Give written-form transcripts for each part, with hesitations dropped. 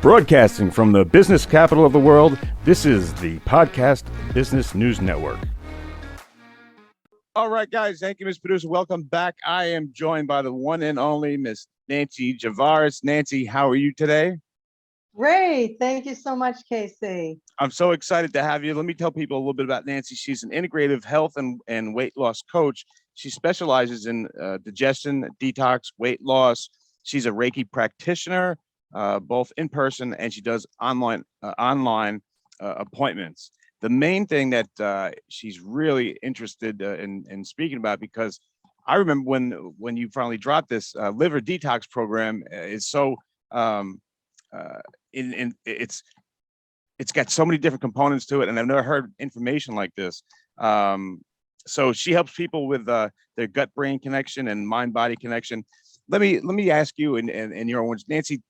Broadcasting from the business capital of the world, this is the Podcast Business News Network. All right, guys. Thank you, Ms. Producer. Welcome back. I am joined by the one and only Miss Nancy Javaras. Nancy, how are you today? Great. Thank you so much, Casey. I'm so excited to have you. Let me tell people a little bit about Nancy. She's an integrative health and weight loss coach. She specializes in digestion, detox, weight loss. She's a Reiki practitioner, both in person, and she does online appointments. The main thing that she's really interested in speaking about, because I remember when you finally dropped this liver detox program, is so it's got so many different components to it, and I've never heard information like this. So she helps people with their gut-brain connection and mind-body connection. Let me ask you, in your words, Nancy,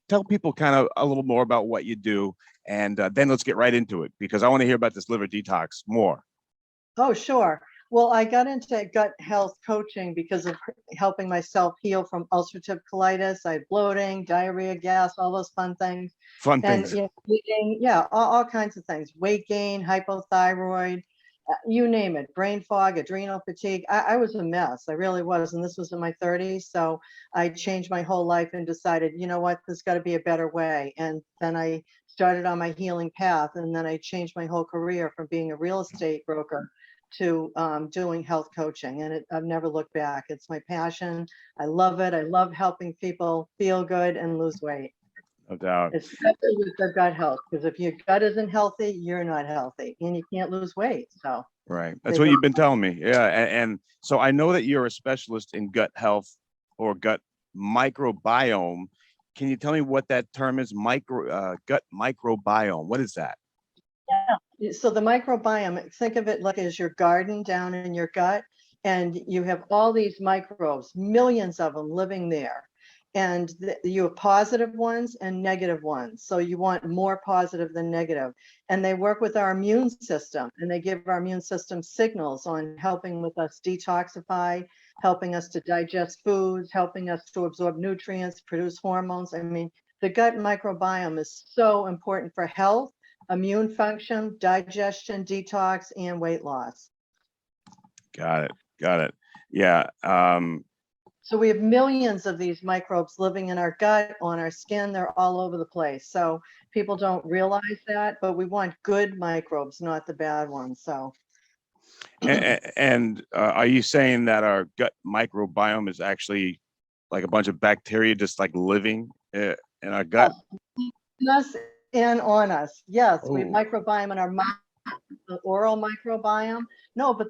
tell people kind of a little more about what you do, and then let's get right into it, because I want to hear about this liver detox more. Oh, sure. Well, I got into gut health coaching because of helping myself heal from ulcerative colitis. I had bloating, diarrhea, gas, all those fun things. And eating, all kinds of things. Weight gain, hypothyroid, you name it, brain fog, adrenal fatigue. I was a mess. I really was. And this was in my 30s. So I changed my whole life and decided, you know what, there's got to be a better way. And then I started on my healing path. And then I changed my whole career from being a real estate broker to doing health coaching. And I've never looked back. It's my passion. I love it. I love helping people feel good and lose weight. No doubt. Especially with their gut health, because if your gut isn't healthy, you're not healthy, and you can't lose weight. So right, that's what you've been telling me. Yeah, and so I know that you're a specialist in gut health or gut microbiome. Can you tell me what that term is? Gut microbiome. What is that? Yeah. So the microbiome, think of it like as your garden down in your gut, and you have all these microbes, millions of them living there. And you have positive ones and negative ones. So you want more positive than negative. And they work with our immune system, and they give our immune system signals on helping with us detoxify, helping us to digest foods, helping us to absorb nutrients, produce hormones. I mean, the gut microbiome is so important for health, immune function, digestion, detox, and weight loss. Got it. Yeah. So we have millions of these microbes living in our gut, on our skin. They're all over the place. So people don't realize that, but we want good microbes, not the bad ones. So. And are you saying that our gut microbiome is actually like a bunch of bacteria just like living in our gut? Us and on us. Yes, we have microbiome in our mouth, the oral microbiome. No, but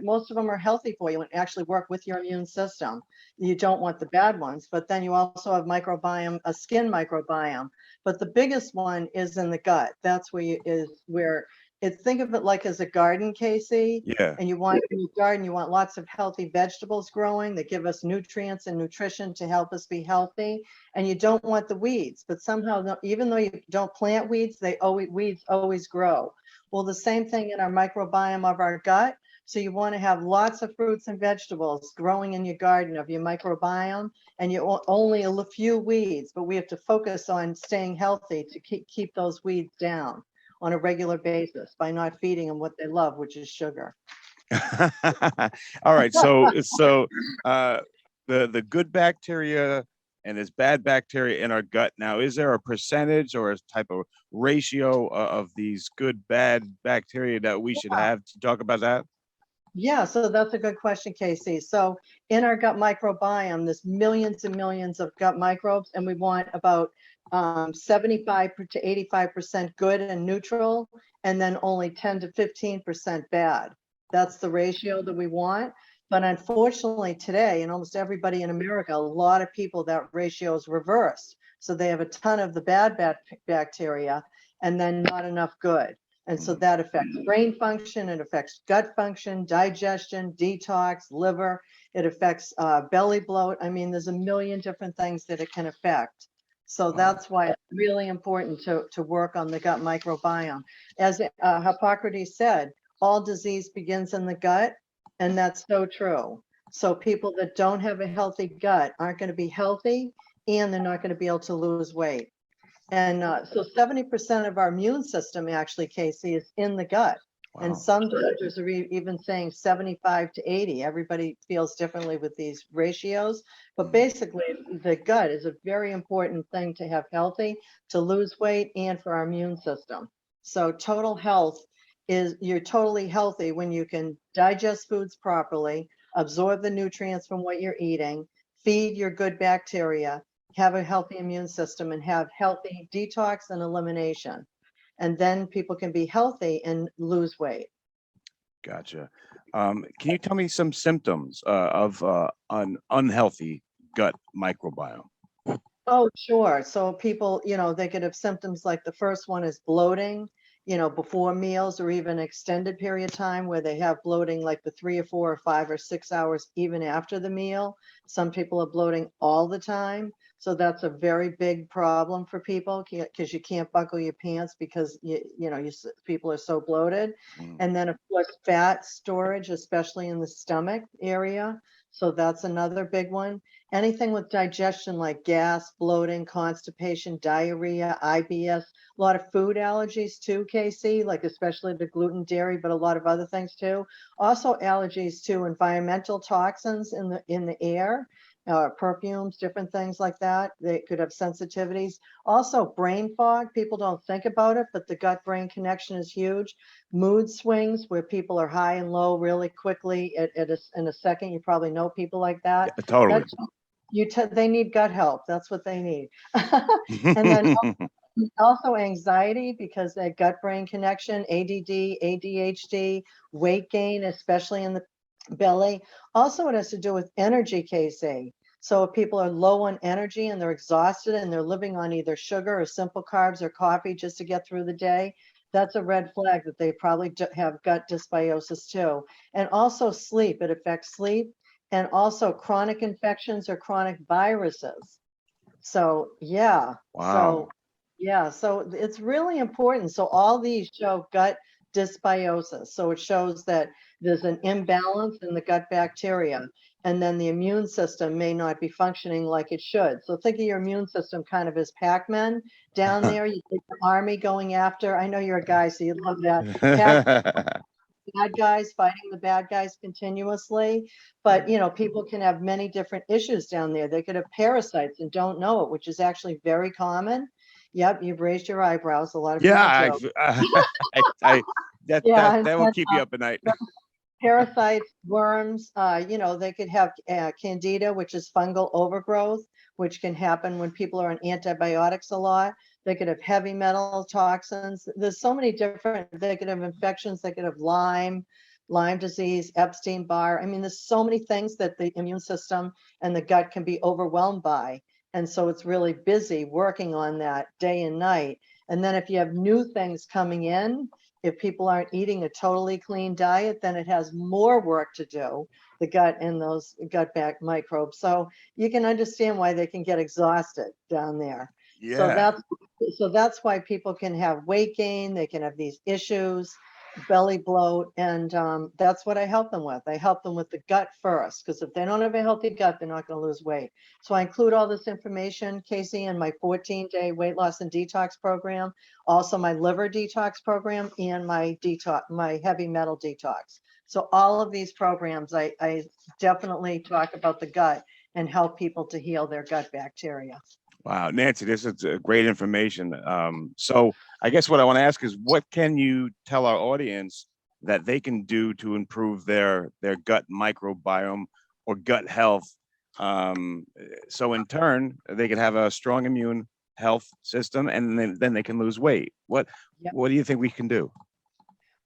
most of them are healthy for you and actually work with your immune system. You don't want the bad ones, but then you also have microbiome, a skin microbiome. But the biggest one is in the gut. That's where think of it like as a garden, Casey. Yeah. And in your garden, you want lots of healthy vegetables growing that give us nutrients and nutrition to help us be healthy. And you don't want the weeds, but somehow, even though you don't plant weeds, weeds always grow. Well, the same thing in our microbiome of our gut. So you want to have lots of fruits and vegetables growing in your garden of your microbiome, and you only a few weeds, but we have to focus on staying healthy to keep those weeds down on a regular basis by not feeding them what they love, which is sugar. All right. So the good bacteria and there's bad bacteria in our gut. Now, is there a percentage or a type of ratio of these good, bad bacteria that we should have to talk about that? Yeah, so that's a good question, Casey. So in our gut microbiome, there's millions and millions of gut microbes, and we want about 75 to 85% good and neutral, and then only 10 to 15% bad. That's the ratio that we want. But unfortunately today, in almost everybody in America, a lot of people, that ratio is reversed. So they have a ton of the bad bacteria and then not enough good. And so that affects brain function, it affects gut function, digestion, detox, liver, it affects belly bloat. I mean, there's a million different things that it can affect. So that's why it's really important to work on the gut microbiome. As Hippocrates said, all disease begins in the gut, and that's so true. So people that don't have a healthy gut aren't going to be healthy, and they're not going to be able to lose weight. And so 70% of our immune system actually, Casey, is in the gut. And Wow. some doctors are even saying 75 to 80. Everybody feels differently with these ratios. But basically, the gut is a very important thing to have healthy, to lose weight, and for our immune system. So total health is you're totally healthy when you can digest foods properly, absorb the nutrients from what you're eating, feed your good bacteria, have a healthy immune system, and have healthy detox and elimination. And then people can be healthy and lose weight. Gotcha. Can you tell me some symptoms of an unhealthy gut microbiome? Oh, sure. So people, they could have symptoms like the first one is bloating, before meals or even extended period of time where they have bloating like the 3 or 4 or 5 or 6 hours even after the meal. Some people are bloating all the time. So that's a very big problem for people because you can't buckle your pants because people are so bloated. Mm. And then of course fat storage, especially in the stomach area. So that's another big one. Anything with digestion like gas, bloating, constipation, diarrhea, IBS, a lot of food allergies too, Casey, like especially to gluten, dairy, but a lot of other things too. Also allergies to environmental toxins in the air, perfumes, different things like that. They could have sensitivities. Also brain fog, people don't think about it, but the gut-brain connection is huge. Mood swings where people are high and low really quickly in a second. You probably know people like that. Yeah, totally. That's they need gut help. That's what they need. And then also anxiety because that gut brain connection, ADD, ADHD, weight gain, especially in the belly. Also, it has to do with energy, Casey. So if people are low on energy and they're exhausted and they're living on either sugar or simple carbs or coffee just to get through the day, that's a red flag that they probably have gut dysbiosis too. And also sleep, it affects sleep, and also chronic infections or chronic viruses. So yeah, Wow. so it's really important. So all these show gut dysbiosis. So it shows that there's an imbalance in the gut bacteria, and then the immune system may not be functioning like it should. So think of your immune system kind of as Pac-Man down there. You take the army going after. I know you're a guy, so you love that. Pac bad guys fighting the bad guys continuously. But people can have many different issues down there. They could have parasites and don't know it, which is actually very common. Yep, you've raised your eyebrows. A lot of Yeah, people joke. I Yeah, that will keep you up at night. parasites, worms, they could have candida, which is fungal overgrowth, which can happen when people are on antibiotics a lot. They could have heavy metal toxins. There's so many different, they could have infections, they could have Lyme disease, Epstein-Barr. I mean, there's so many things that the immune system and the gut can be overwhelmed by. And so it's really busy working on that day and night. And then if you have new things coming in, if people aren't eating a totally clean diet, then it has more work to do, the gut and those gut back microbes. So you can understand why they can get exhausted down there. So Yeah. that's why people can have weight gain, they can have these issues, belly bloat, and that's what I help them with. I help them with the gut first, because if they don't have a healthy gut, they're not going to lose weight. So I include all this information, Casey, in my 14-day weight loss and detox program, also my liver detox program, and my heavy metal detox. So all of these programs, I definitely talk about the gut and help people to heal their gut bacteria. Wow, Nancy, this is great information. So I guess what I want to ask is, what can you tell our audience that they can do to improve their gut microbiome or gut health? So in turn, they can have a strong immune health system, and then they can lose weight. What do you think we can do?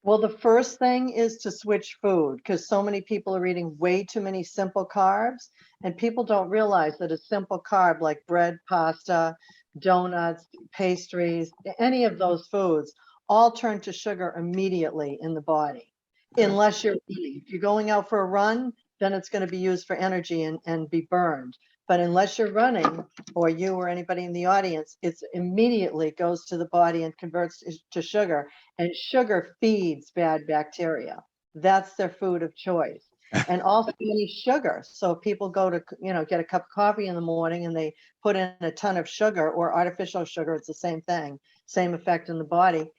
Well, the first thing is to switch food because so many people are eating way too many simple carbs, and people don't realize that a simple carb like bread, pasta, donuts, pastries, any of those foods all turn to sugar immediately in the body. Okay. Unless you're eating. If you're going out for a run, then it's going to be used for energy and be burned. But unless you're running, or you or anybody in the audience, it's immediately goes to the body and converts to sugar, and sugar feeds bad bacteria. That's their food of choice. And also any sugar. So if people go to, get a cup of coffee in the morning and they put in a ton of sugar or artificial sugar, it's the same thing, same effect in the body.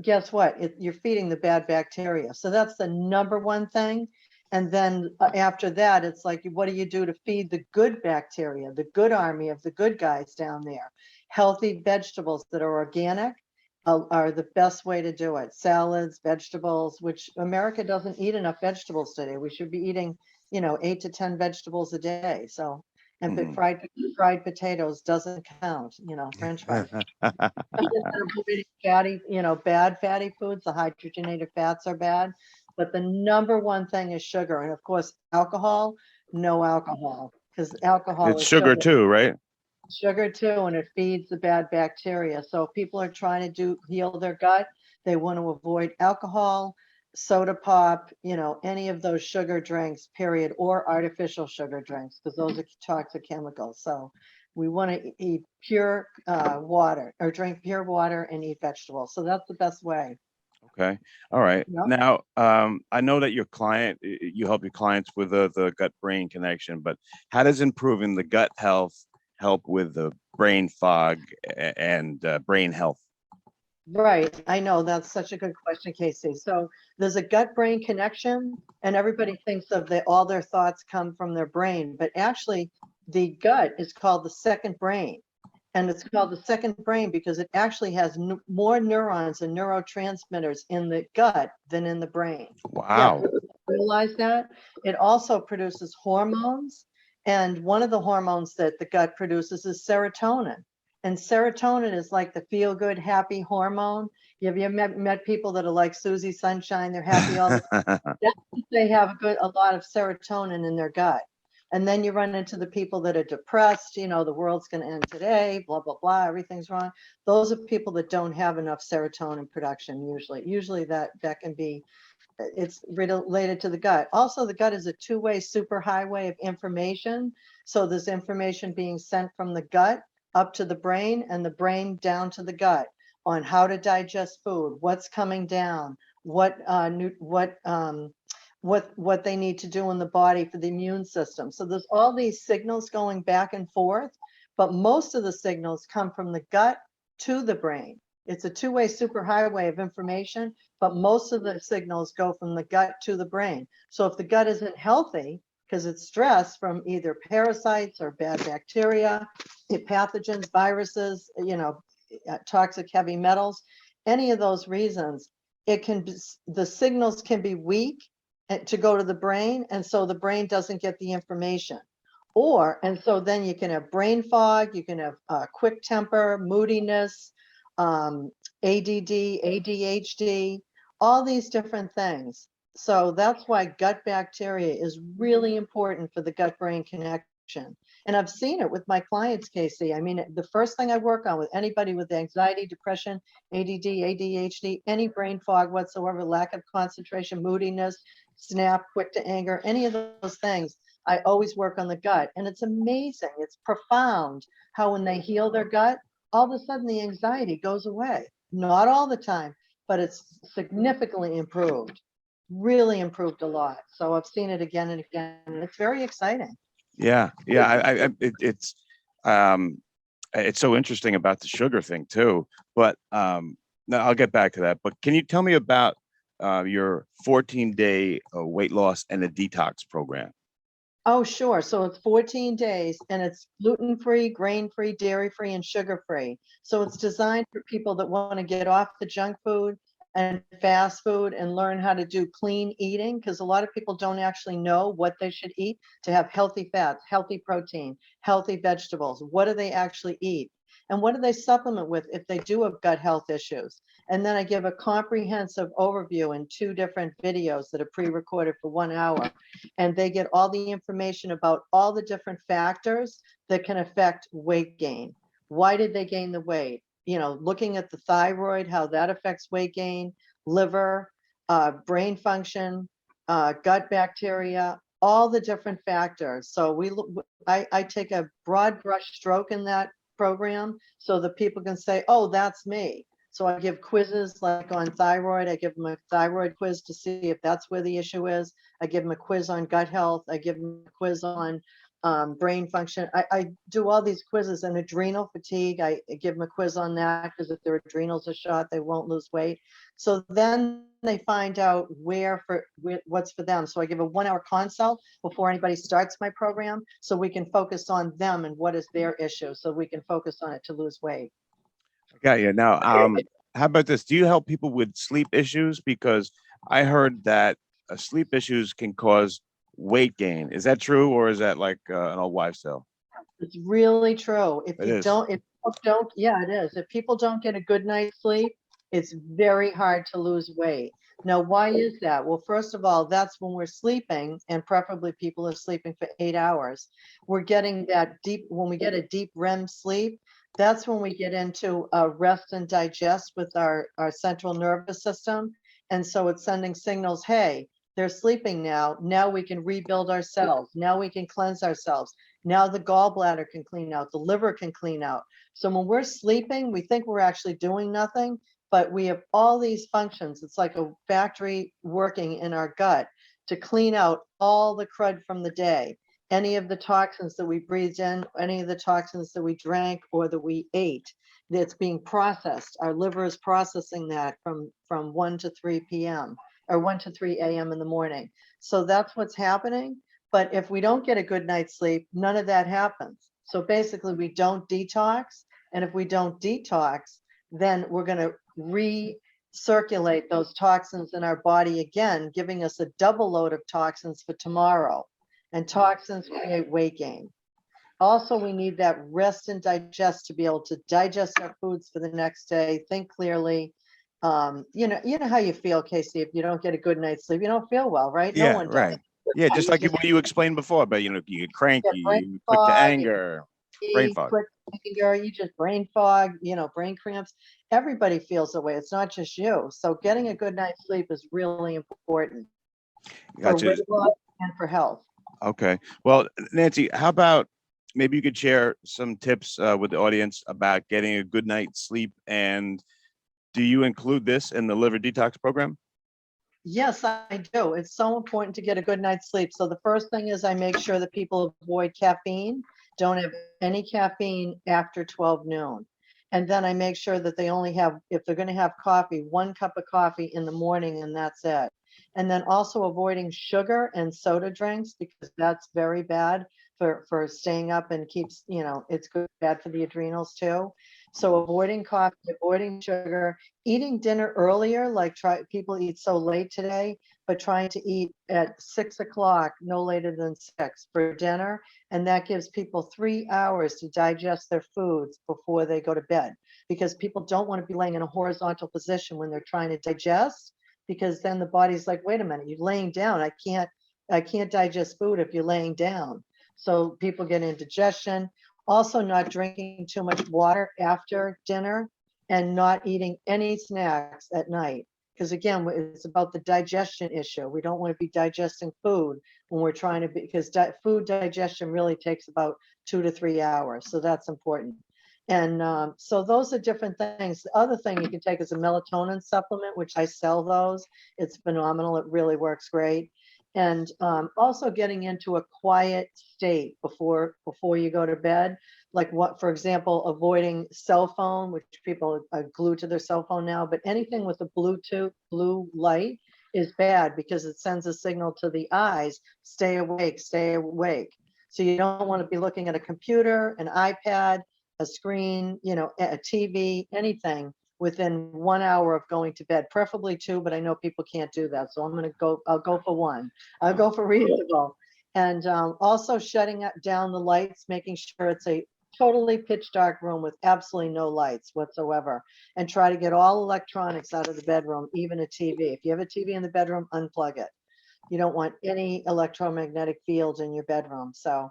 Guess what? You're feeding the bad bacteria. So that's the number one thing. And then after that, it's like, what do you do to feed the good bacteria, the good army of the good guys down there? Healthy vegetables that are organic are the best way to do it. Salads, vegetables, which America doesn't eat enough vegetables today. We should be eating, 8 to 10 vegetables a day. So, and Mhm. fried potatoes doesn't count, French fries. Fatty, bad fatty foods, the hydrogenated fats are bad. But the number one thing is sugar. And of course, alcohol, no alcohol, because alcohol It's is sugar too, right? sugar too, and it feeds the bad bacteria. So if people are trying to heal their gut, they want to avoid alcohol, soda pop, any of those sugar drinks, period, or artificial sugar drinks, because those are toxic chemicals. So we want to eat pure water or drink pure water and eat vegetables. So that's the best way. Okay. All right. Yep. Now, I know that you help your clients with the gut-brain connection, but how does improving the gut health help with the brain fog and brain health? Right. I know that's such a good question, Casey. So there's a gut-brain connection, and everybody thinks of all their thoughts come from their brain, but actually the gut is called the second brain. And it's called the second brain because it actually has more neurons and neurotransmitters in the gut than in the brain. Yeah, Wow. realize that? It also produces hormones. And one of the hormones that the gut produces is serotonin. And serotonin is like the feel good, happy hormone. Have you met people that are like Susie Sunshine? They're happy all the time. They have a lot of serotonin in their gut. And then you run into the people that are depressed, the world's going to end today, blah, blah, blah, everything's wrong. Those are people that don't have enough serotonin production usually. Usually that can be, it's related to the gut. Also, the gut is a two-way superhighway of information. So there's information being sent from the gut up to the brain and the brain down to the gut on how to digest food, what's coming down, what they need to do in the body for the immune system. So there's all these signals going back and forth, but most of the signals come from the gut to the brain. It's a two-way superhighway of information, but most of the signals go from the gut to the brain. So if the gut isn't healthy, because it's stressed from either parasites or bad bacteria, pathogens, viruses, toxic heavy metals, any of those reasons, the signals can be weak to go to the brain, and so the brain doesn't get the information. And so then you can have brain fog, you can have quick temper, moodiness, ADD, ADHD, all these different things. So that's why gut bacteria is really important for the gut-brain connection. And I've seen it with my clients, Casey. I mean, the first thing I work on with anybody with anxiety, depression, ADD, ADHD, any brain fog whatsoever, lack of concentration, moodiness, snap, quick to anger, any of those things, I always work on the gut. And it's amazing. It's profound how when they heal their gut, all of a sudden the anxiety goes away. Not all the time, but it's significantly improved, really improved a lot. So I've seen it again and again, and it's very exciting. Yeah. Yeah. Um, it's so interesting about the sugar thing too. But no, I'll get back to that. But can you tell me about your 14-day weight loss and a detox program? Oh, sure. So it's 14 days and it's gluten-free, grain-free, dairy-free, and sugar-free. So it's designed for people that want to get off the junk food and fast food and learn how to do clean eating, because a lot of people don't actually know what they should eat to have healthy fats, healthy protein, healthy vegetables. What do they actually eat? And what do they supplement with if they do have gut health issues? And then I give a comprehensive overview in 2 different videos that are pre-recorded for 1 hour. And they get all the information about all the different factors that can affect weight gain. Why did they gain the weight? Looking at the thyroid, how that affects weight gain, liver, brain function, gut bacteria, all the different factors. So I take a broad brush stroke in that program so that people can say, oh, that's me. So I give quizzes like on thyroid. I give them a thyroid quiz to see if that's where the issue is. I give them a quiz on gut health. I give them a quiz on brain function. I do all these quizzes, and adrenal fatigue. I give them a quiz on that because if their adrenals are shot, they won't lose weight. So then they find out what's for them. So I give a 1-hour consult before anybody starts my program, so we can focus on them and what is their issue, so we can focus on it to lose weight. Got you. Now, how about this? Do you help people with sleep issues? Because I heard that sleep issues can cause weight gain. Is that true, or is that like an old wives' tale? It's really true. If It you is. don't, if people don't, yeah, it is. If people don't get a good night's sleep, it's very hard to lose weight. Now, why is that? Well, first of all, that's when we're sleeping, and preferably people are sleeping for 8 hours. We're getting that deep, when we get a deep REM sleep, that's when we get into rest and digest with our central nervous system. And so it's sending signals, hey, they're sleeping now. Now we can rebuild our cells. Now we can cleanse ourselves. Now the gallbladder can clean out, the liver can clean out. So when we're sleeping, we think we're actually doing nothing, but we have all these functions. It's like a factory working in our gut to clean out all the crud from the day. Any of the toxins that we breathed in, any of the toxins that we drank or that we ate, that's being processed. Our liver is processing that from 1 to 3 p.m. or 1 to 3 a.m. in the morning. So that's what's happening. But if we don't get a good night's sleep, none of that happens. So basically, we don't detox. And if we don't detox, then we're going to recirculate those toxins in our body again, giving us a double load of toxins for tomorrow. And toxins create weight gain. Also, we need that rest and digest to be able to digest our foods for the next day, think clearly. You know how you feel, Casey, if you don't get a good night's sleep, you don't feel well, right? No Yeah, one does. right. Yeah, just like You what you explained before, but you get cranky, get brain you quick to fog, anger, brain fog. quick anger, you just brain fog, brain cramps. Everybody feels that way. It's not just you. So getting a good night's sleep is really important for Gotcha. weight loss and for health. Okay. Well, Nancy, how about maybe you could share some tips with the audience about getting a good night's sleep, and do you include this in the liver detox program? Yes, I do. It's so important to get a good night's sleep. So the first thing is I make sure that people avoid caffeine, don't have any caffeine after 12 noon. And then I make sure that they only have, if they're going to have coffee, 1 cup of coffee in the morning, and that's it. And then also avoiding sugar and soda drinks, because that's very bad for staying up and keeps, it's bad for the adrenals too. So avoiding coffee, avoiding sugar, eating dinner earlier, like people eat so late today, but trying to eat at 6 o'clock, no later than 6 for dinner. And that gives people 3 hours to digest their foods before they go to bed, because people don't want to be laying in a horizontal position when they're trying to digest, because then the body's like, wait a minute, you're laying down. I can't digest food if you're laying down. So people get indigestion. Also, not drinking too much water after dinner, and not eating any snacks at night. Because again, it's about the digestion issue. We don't want to be digesting food when we're trying to be, because food digestion really takes about 2 to 3 hours. So that's important. And so those are different things. The other thing you can take is a melatonin supplement, which I sell those. It's phenomenal. It really works great. And also getting into a quiet state before you go to bed. Like what, for example, avoiding cell phone, which people are glued to their cell phone now, but anything with a Bluetooth blue light is bad, because it sends a signal to the eyes, stay awake, stay awake. So you don't want to be looking at a computer, an iPad, a screen, a TV, anything within 1 hour of going to bed, preferably 2, but I know people can't do that. So I'll go for 1. I'll go for reasonable. And also shutting down the lights, making sure it's a totally pitch dark room with absolutely no lights whatsoever, and try to get all electronics out of the bedroom, even a TV. If you have a TV in the bedroom, unplug it. You don't want any electromagnetic fields in your bedroom. So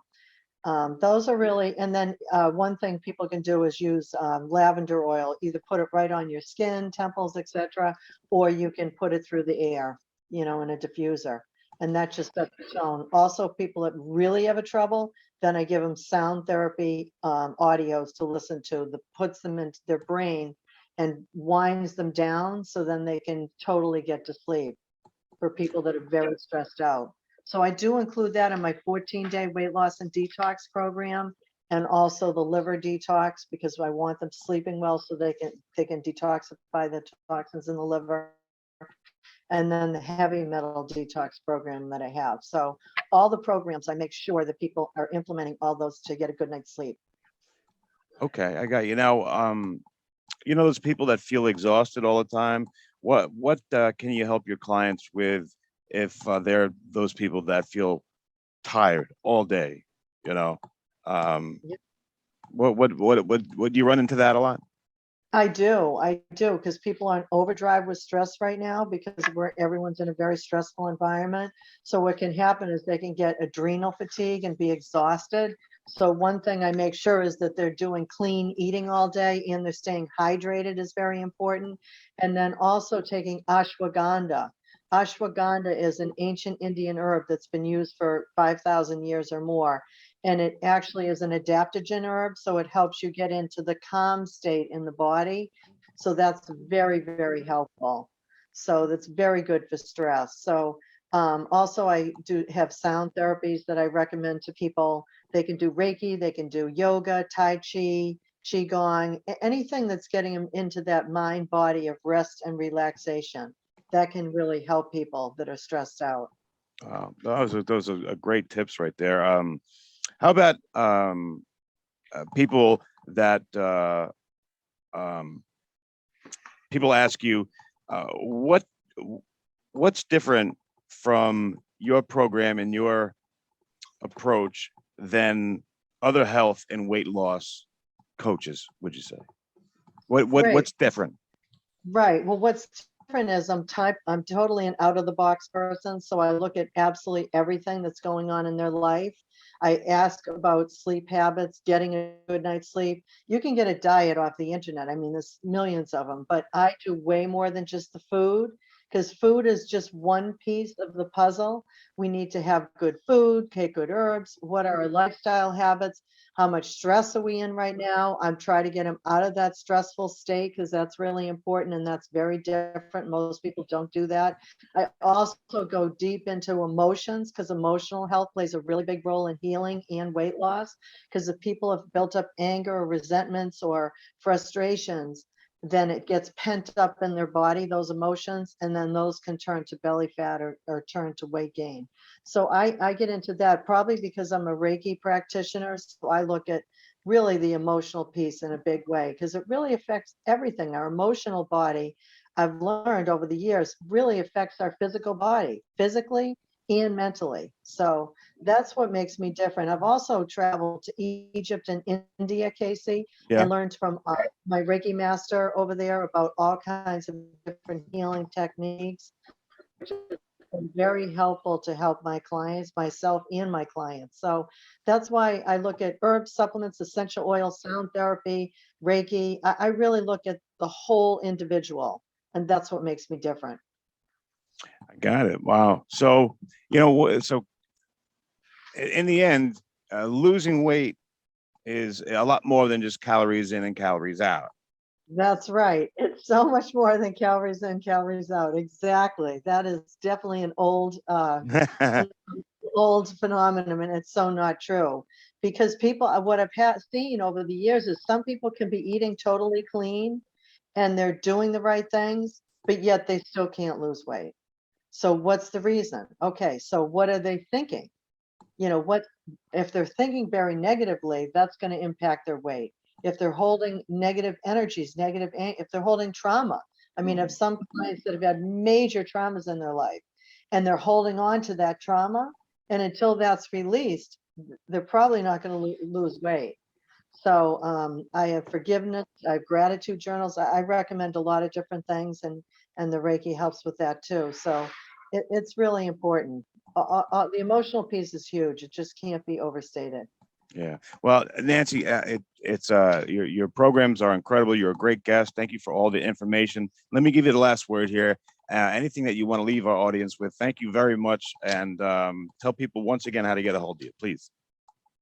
those are really, and then one thing people can do is use lavender oil, either put it right on your skin, temples, etc., or you can put it through the air, in a diffuser, and that just sets the tone. Also, people that really have a trouble, then I give them sound therapy audios to listen to, that puts them into their brain and winds them down so then they can totally get to sleep for people that are very stressed out. So I do include that in my 14-day weight loss and detox program, and also the liver detox, because I want them sleeping well so they can detoxify the toxins in the liver, and then the heavy metal detox program that I have. So all the programs, I make sure that people are implementing all those to get a good night's sleep. Okay, I got you. Now, those people that feel exhausted all the time, what can you help your clients with if they're those people that feel tired all day? You know, um, Yeah. what do you run into that a lot? I do, because people are in overdrive with stress right now because everyone's in a very stressful environment. So what can happen is they can get adrenal fatigue and be exhausted. So one thing I make sure is that they're doing clean eating all day and they're staying hydrated is very important. And then also taking ashwagandha. Ashwagandha is an ancient Indian herb that's been used for 5,000 years or more. And it actually is an adaptogen herb, so it helps you get into the calm state in the body. So that's very, very helpful. So that's very good for stress. So also I do have sound therapies that I recommend to people. They can do Reiki, they can do yoga, Tai Chi, Qigong, anything that's getting them into that mind body of rest and relaxation. That can really help people that are stressed out. Those are great tips right there. How about people that um, people ask you what's different from your program and your approach than other health and weight loss coaches, would you say? Right. What's different? Right. Well, what's different is I'm totally an out of the box person. So I look at absolutely everything that's going on in their life. I ask about sleep habits, getting a good night's sleep. You can get a diet off the internet. I mean, there's millions of them, but I do way more than just the food, because food is just one piece of the puzzle. We need to have good food, take good herbs. What are our lifestyle habits? How much stress are we in right now? I'm trying to get them out of that stressful state because that's really important and that's very different. Most people don't do that. I also go deep into emotions because emotional health plays a really big role in healing and weight loss. Because if people have built up anger or resentments or frustrations, then it gets pent up in their body, those emotions, and then those can turn to belly fat or turn to weight gain. So I get into that probably because I'm a Reiki practitioner. So I look at really the emotional piece in a big way because it really affects everything. Our emotional body, I've learned over the years, really affects our physical body, physically and mentally. So that's what makes me different. I've also traveled to Egypt and India, Casey, Yeah, and learned from my Reiki master over there about all kinds of different healing techniques, been very helpful to help my clients, myself and my clients. So that's why I look at herbs, supplements, essential oil, sound therapy, Reiki. I really look at the whole individual, and that's what makes me different. I got it. Wow. So so in the end, losing weight is a lot more than just calories in and calories out. That's right. It's so much more than calories in, calories out. Exactly. That is definitely an old phenomenon, and it's so not true because people, what I've seen over the years is some people can be eating totally clean and they're doing the right things, but yet they still can't lose weight. So what's the reason? Okay, so what are they thinking? What if they're thinking very negatively, that's going to impact their weight. If they're holding negative energies, if they're holding trauma. I mean, I have some clients that have had major traumas in their life and they're holding on to that trauma, and until that's released, they're probably not going to lose weight. So I have forgiveness, I have gratitude journals. I recommend a lot of different things, and the Reiki helps with that too. So it's really important. The emotional piece is huge. It just can't be overstated. Yeah. Well, Nancy, it's your programs are incredible. You're a great guest. Thank you for all the information. Let me give you the last word here. Anything that you want to leave our audience with, thank you very much. And tell people once again how to get a hold of you, please.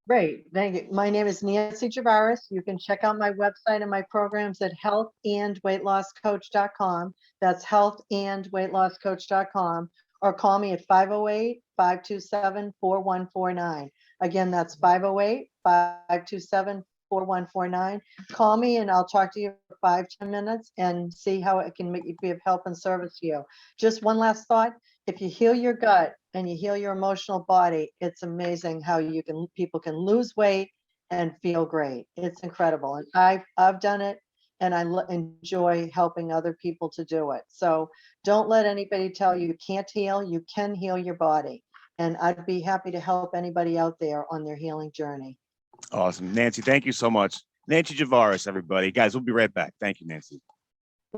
Great, thank you. My name is Nancy Javaras. You can check out my website and my programs at healthandweightlosscoach.com. That's healthandweightlosscoach.com, or call me at 508-527-4149. Again, that's 508-527-4149. Call me and I'll talk to you for 5-10 minutes and see how it can be of help and service to you. Just one last thought. If you heal your gut and you heal your emotional body, it's amazing how people can lose weight and feel great. It's incredible. And I've done it, and I enjoy helping other people to do it. So don't let anybody tell you you can't heal. You can heal your body. And I'd be happy to help anybody out there on their healing journey. Awesome. Nancy, thank you so much. Nancy Javaras, everybody. Guys, we'll be right back. Thank you, Nancy.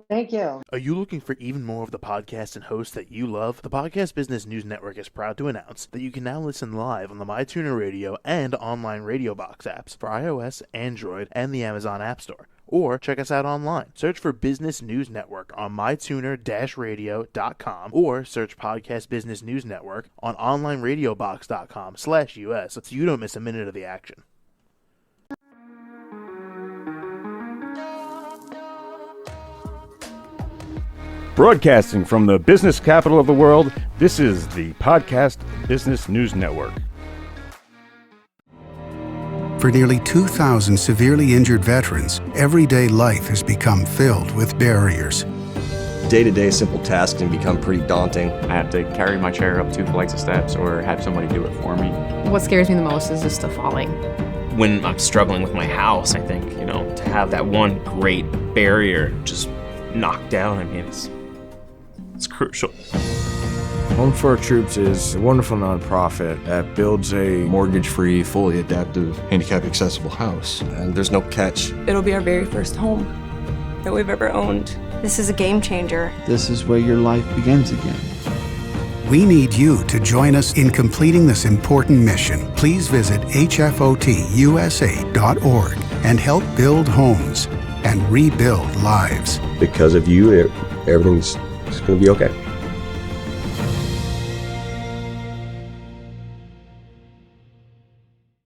Thank you. Are you looking for even more of the podcasts and hosts that you love? The Podcast Business News Network is proud to announce that you can now listen live on the MyTuner Radio and online Radio Box apps for iOS, Android, and the Amazon App Store. Or check us out online. Search for Business News Network on mytuner-radio.com or search Podcast Business News Network on onlineradiobox.com/US so you don't miss a minute of the action. Broadcasting from the business capital of the world, this is the Podcast Business News Network. For nearly 2,000 severely injured veterans, everyday life has become filled with barriers. Day-to-day simple tasks can become pretty daunting. I have to carry my chair up 2 flights of steps or have somebody do it for me. What scares me the most is just the falling. When I'm struggling with my house, I think, to have that one great barrier just knocked down, it's crucial. Home for Our Troops is a wonderful nonprofit that builds a Mortgage-free, fully adaptive, handicap-accessible house. And there's no catch. It'll be our very first home that we've ever owned. This is a game changer. This is where your life begins again. We need you to join us in completing this important mission. Please visit hfotusa.org and help build homes and rebuild lives. Because of you, everything's going to be okay.